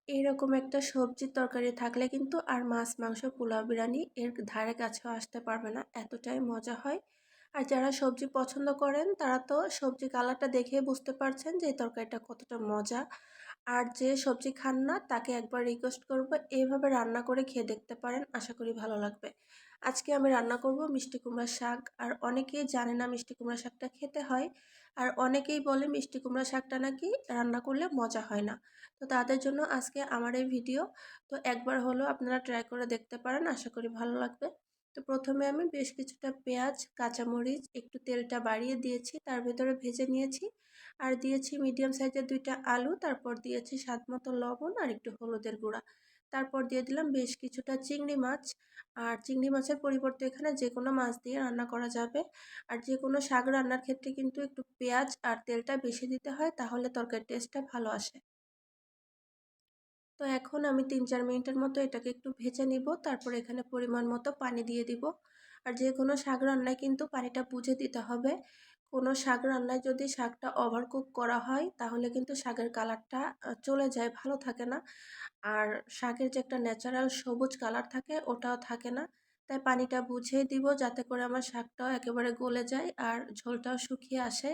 এইরকম একটা সবজির তরকারি থাকলে কিন্তু আর মাছ, মাংস, পোলাও, বিরিয়ানি এর ধারে কাছেও আসতে পারবে না। এতটাই মজা হয়। আর যারা সবজি পছন্দ করেন তারা তো সবজি কালারটা দেখেই বুঝতে পারছেন যে এই তরকারিটা কতটা মজা। আর যে সবজি খান না তাকে একবার রিকোয়েস্ট করব এইভাবে রান্না করে খেয়ে দেখতে পারেন। আশা করি ভালো লাগবে। আজকে আমি রান্না করব মিষ্টি কুমড়ার শাক। আর অনেকেই জানে না মিষ্টি কুমড়া শাকটা খেতে হয়। আর অনেকেই বলে মিষ্টি কুমড়া শাকটা নাকি রান্না করলে মজা হয় না। তো তাদের জন্য আজকে আমার এই ভিডিও। তো একবার হলেও আপনারা ট্রাই করে দেখতে পারেন, আশা করি ভালো লাগবে। তো প্রথমে আমি বেশ কিছুটা পেঁয়াজ, কাঁচামরিচ একটু তেলটা বাড়িয়ে দিয়েছি, তার ভিতরে ভেজে নিয়েছি। আর দিয়েছি মিডিয়াম সাইজের 2টা আলু, তারপর দিয়েছি স্বাদ মতো লবণ আর একটু হলুদের গুঁড়া। তারপর দিয়ে দিলাম বেশ কিছুটা চিংড়ি মাছ। আর চিংড়ি মাছের পরিবর্তে এখানে যে কোনো মাছ দিয়ে রান্না করা যাবে। আর যে কোনো শাক রান্নার ক্ষেত্রে কিন্তু একটু পেঁয়াজ আর তেলটা বেশি দিতে হয়, তাহলে তরকারির টেস্টটা ভালো আসে। তো এখন আমি 3-4 মিনিটের মতো এটাকে একটু ভেজে নিব। তারপর এখানে পরিমাণ মতো পানি দিয়ে দিব। আর যে কোনো শাক রান্নায় কিন্তু পানিটা বুঝে দিতে হবে। কোনো শাক রান্নায় যদি শাকটা ওভারকুক করা হয় তাহলে কিন্তু শাকের কালারটা চলে যায়, ভালো থাকে না। আর শাকের যে একটা ন্যাচারাল সবুজ কালার থাকে ওটাও থাকে না। তাই পানিটা বুঝেই দিব যাতে করে আমার শাকটাও একেবারে গলে যায় আর ঝোলটাও শুকিয়ে আসে।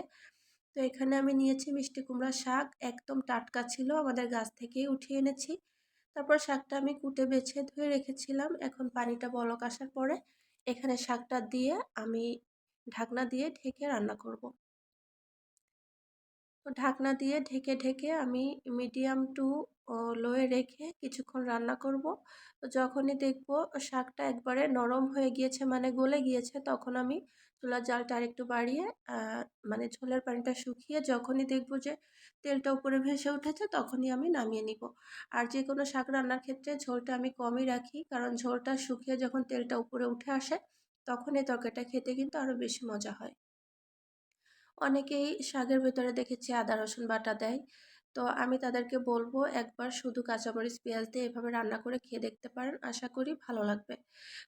তো এখানে আমি নিয়েছি মিষ্টি কুমড়া শাক, একদম টাটকা ছিল, আমাদের গাছ থেকেই উঠিয়ে এনেছি। তারপর শাকটা আমি কুটে বেছে ধুয়ে রেখেছিলাম। এখন পানিটা বলক আসার পরে এখানে শাকটা দিয়ে আমি ঢাকনা দিয়ে ঢেকে রান্না করব। তো ঢাকনা দিয়ে ঢেকে ঢেকে আমি মিডিয়াম টু লোয়ে রেখে কিছুক্ষণ রান্না করব। তো যখনই দেখব শাকটা একবারে নরম হয়ে গিয়েছে, মানে গলে গিয়েছে, তখন আমি চুলার জালটা আরেকটু বাড়িয়ে মানে ঝোলের পানিটা শুকিয়ে যখনই দেখব যে তেলটা উপরে ভেসে উঠেছে তখনই আমি নামিয়ে নিব। আর যে কোনো শাক রান্নার ক্ষেত্রে ঝোলটা আমি কমই রাখি, কারণ ঝোলটা শুকিয়ে যখন তেলটা উপরে উঠে আসে তখন এই তরকারিটা খেতে কিন্তু আরও বেশি মজা হয়। অনেকেই শাকের ভেতরে দেখেছি আদা রসুন বাটা দেয়। তো আমি তাদেরকে বলবো একবার শুধু কাঁচামরিচ পেঁয়াজ দিয়ে এভাবে রান্না করে খেয়ে দেখতে পারেন, আশা করি ভালো লাগবে।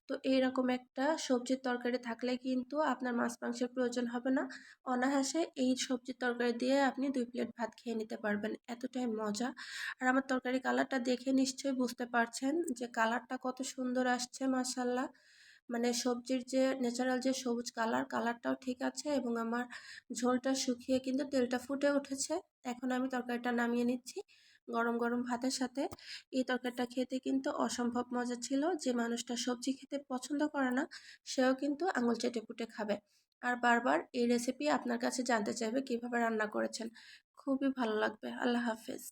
তো এইরকম একটা সবজির তরকারি থাকলে কিন্তু আপনার মাছ মাংসের প্রয়োজন হবে না। অনায়াসে এই সবজির তরকারি দিয়ে আপনি 2 প্লেট ভাত খেয়ে নিতে পারবেন, এতটাই মজা। আর আমার তরকারি কালারটা দেখে নিশ্চয়ই বুঝতে পারছেন যে কালারটা কত সুন্দর আসছে, মাশাল্লাহ। মানে সবজির যে ন্যাচারাল যে সবুজ কালারটাও ঠিক আছে এবং আমার ঝোলটা শুকিয়ে কিন্তু তেলটা ফুটে উঠেছে। এখন আমি তরকারিটা নামিয়ে নিচ্ছি গরম গরম ভাতের সাথে। এই তরকারিটা খেতে কিন্তু অসম্ভব মজা ছিল। যে মানুষটা সবজি খেতে পছন্দ করে না সেও কিন্তু আঙুল চেটে পুটে খাবে আর বারবার এই রেসিপি আপনার কাছে জানতে চাইবে কিভাবে রান্না করেছেন। খুবই ভালো লাগবে। আল্লাহ হাফেজ।